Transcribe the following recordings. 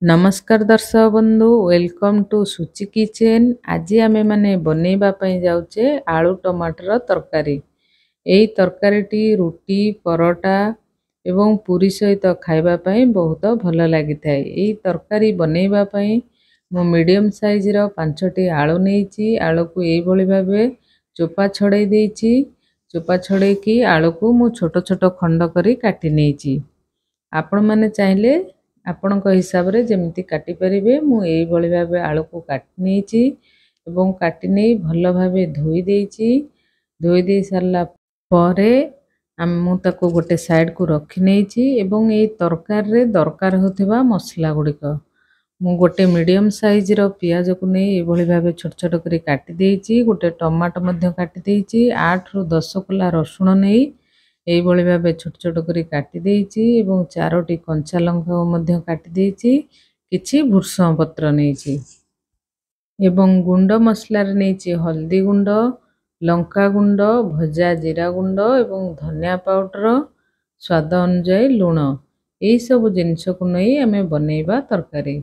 नमस्कार दर्शक बंधु वेलकम टू सुची किचेन। आज आम मैंने बनैबा जाऊे आलू टमाटर तरकारी। यही तरकारी रुटी परोटा एवं पूरी सहित खावाई बहुत भल लगी था। यही तरकारी बनैबा मु मीडियम साइज रो 5टी आलू नहीं आलू को यही भाव चोपा छड़े देछि। चोपा छड़े की आलू को मु छोट छोट खंड करी काटी नहीं। आपण माने चाहिले आपण हिसाब रे जेमती काटी परिबे। मु एई भली भाबे आलू को काटी नेछि एवं काटी नै भल भाबे धोई देछि। धोई दे सारला परे मु ताको गोटे साइड को रखी नेछि एवं एई तरकार रे दरकार होथिबा मसला गुडिक मु गोटे मीडियम साइज रो पियाज को नै एई भली भाबे छोट छोट करी काटी देछि। गोटे टमाटो मध्य काटी देछि। 8 रु 10 कला रसुण नै एई भली भाबे छोट छोट करी काटी देछि एवं 4टी कंचा लंका मध्य काटी देछि। किछि भुर्संग पत्र नेछि एवं गुंड मसला रे नेछि हल्दी गुंड लंका गुंड भजा जीरा गुंड एवं धनिया पाउडर स्वाद अनुसार लूण। एई सब जिनिस को नै आमे बनैबा तरकारी।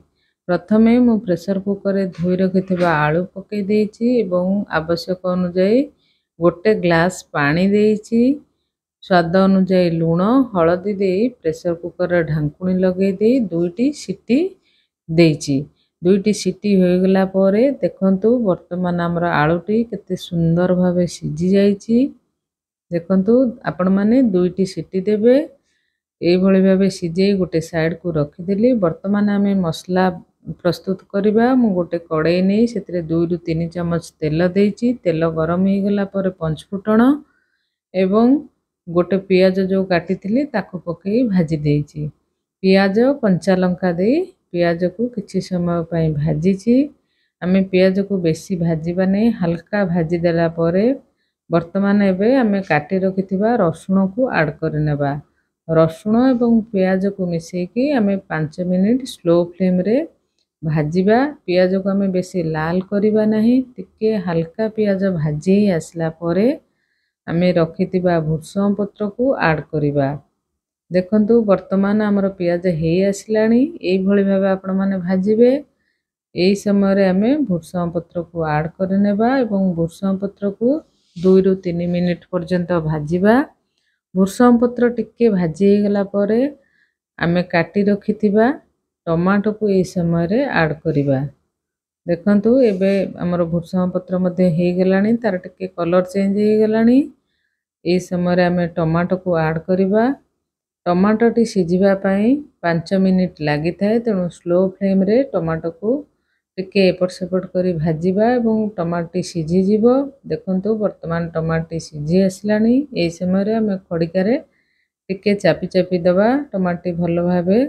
प्रथमे मु प्रेशर कुकर रे धोई रखिथिबा आलू पकै देछि एवं आवश्यक अनुसार गोटे ग्लास पानी देछि। स्वाद अनुसार लूण हलदी दे प्रेशर कुकर रे ढांकुणी लगे दे 2टी सीटी देछि। 2टी सीटी हो गला परे देखंतु वर्तमान हमर आलूटी केते सुंदर भाबे सिझी जाईछि। देखंतु आपण माने 2टी सीटी देबे। एई भली भाबे सिझे गोटे साइड को रखि देली। वर्तमान हमें मसला प्रस्तुत करिबा। मु गोटे कड़ाई नै सेतरे 2 रु 3 चम्मच तेल देछि। तेल गरम हो गला परे पंचफुटण एवं गोटे पियाज जो काटी थिली ताको पकई भाजी देछि। पियाज कंचा लंका दे पियाज को किछि समय पई भाजीछि। आमे पियाज को बेसी भाजीबा नै हल्का भाजी देला परे वर्तमान एबे आमे काटी रखिथिबा रसुण को ऐड करनेबा। रसुण एवं पियाज को मिसई की आमे 5 मिनिट स्लो फ्लेम रे भाजीबा। पियाज को आमे बेसी लाल करिबा नाही। टिके हल्का पियाज भाजी आसला परे आमे रखिथिबा भुर्संग पत्र को ऐड करिबा। देखंतु वर्तमान हमर पियाज हेई आसलानी। एई भली भाबे आपण माने भाजीबे। एई समय रे आमे भुर्संग पत्र को ऐड करनेबा एवं भुर्संग पत्र को 2 रु 3 मिनिट पर्यंत भाजीबा। भुर्संग पत्र टिके भाजी गला परे आमे काटी रखिथिबा टमाटो को एई समय रे ऐड करिबा। देखंतु एबे हमर भुर्संग पत्र मध्ये हेई गलानी तार टिके कलर चेंज हे गलानी। एई समय रे आमे टमाटो को ऐड करिबा। टमाटो टी सिझिबा पई 5 मिनिट लागि थाए तेणु स्लो फ्लेम रे टमाटो को टिके एपट सेपट करी भाजीबा एवं टमाटो टी सिझी जिवो। देखंतु वर्तमान टमाटो टी सिझी आसलानी। एई समय रे आमे खडिका रे टिके चापी चापी दबा टमाटो टी भलो भाबे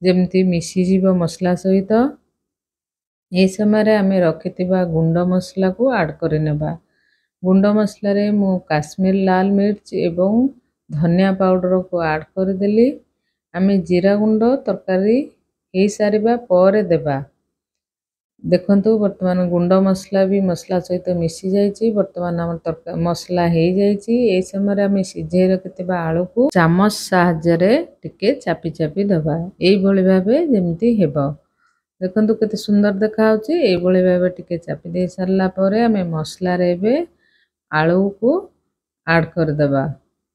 जेमती मिसी जिवो मसला सहित। एई समय रे आमे रखिथिबा गुंड मसला को ऐड करनेबा। गुंड मसला रे मु काश्मीर लाल मिर्च एवं धनिया पाउडर को ऐड कर देली। आमे जीरा गुंड तरकारी हे सारिबा परे देबा। देखंतु वर्तमान गुंड मसला भी मसला सहित मिसी जाईछि। वर्तमान हमर तरकारी मसला हे जाईछि। एई समय रे आमे सिझे रखिथिबा आलू को चामच सहाय्य रे टिके चापी चापी दबा। एई भली भाबे जेमती हेबो। देखंतु केते सुंदर देखा होछि। एई भली भाबे टिके चापी दे सारला परे आमे मसला रे बे आलू को ऐड कर दबा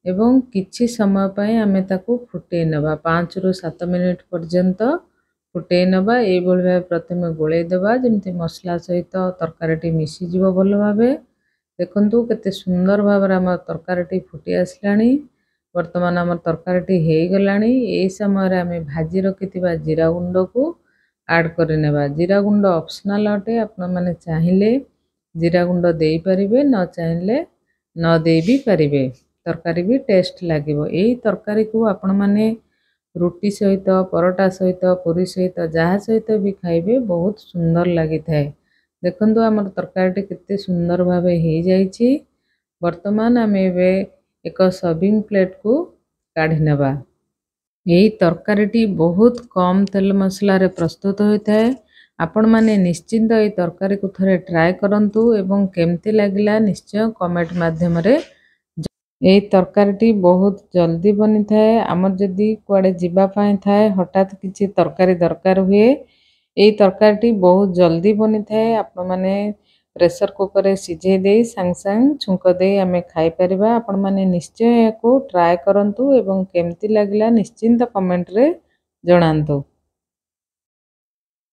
एवं किछि समय पई आमे ताको फुटे नबा। 5 रु 7 मिनिट पर्यंत फुटे नबा। एई भली भाबे प्रथमे गोळे दबा जेमती मसला सहित तरकारीटी मिसी जिवो भलो भाबे। देखंतु केते सुंदर भाबरे हमर तरकारीटी फुटी आसलानी। वर्तमान हमर तरकारीटी हे गलानी। एई समय रे आमे भाजी रखिथिबा जीरा गुंड को ऐड करनेबा। जीरा गुंड ऑप्शनल अटे। आपण माने चाहिले जीरा गुंड देई परिबे न चाहिले न देई भी परिबे। तरकारी भी टेस्ट लागिबो। एई तरकारी को आपण माने रुटी सहित परोटा सहित पूरी सहित जहा सहित भी खाइबे बहुत सुंदर लागि थाए। देखंतु हमर तरकारीटी केते सुंदर भाबे हे जाईछि। वर्तमान आमे एबे एक सर्विंग प्लेट को काढी नेबा। एई तरकारीटी बहुत कम तेल मसला रे प्रस्तुत होइथाए। आपण माने निश्चिंत एई तरकारी को थरे ट्राई करंतु एवं केमती लागिला निश्चय कमेंट माध्यम रे ଏଇ ତରକାରୀଟି ବହୁତ ଜଲ୍ଦି ବନିଥାଏ। ଆମର ଯଦି କୁଆଡ଼େ ଯିବା ପାଇଁ ଥାଏ, ହଠାତ୍ କିଛି ତରକାରୀ ଦରକାର ହୁଏ, ଏଇ ତରକାରୀଟି ବହୁତ ଜଲ୍ଦି ବନିଥାଏ। ଆପଣମାନେ ପ୍ରେସର କୁକରରେ ସିଝେଇ ଦେଇ ସାଙ୍ଗେ ସାଙ୍ଗେ ଛୁଙ୍କ ଦେଇ ଆମେ ଖାଇପାରିବା। ଆପଣମାନେ ନିଶ୍ଚୟ ଏହାକୁ ଟ୍ରାଏ କରନ୍ତୁ ଏବଂ କେମିତି ଲାଗିଲା ନିଶ୍ଚିନ୍ତ କମେଣ୍ଟରେ ଜଣାନ୍ତୁ।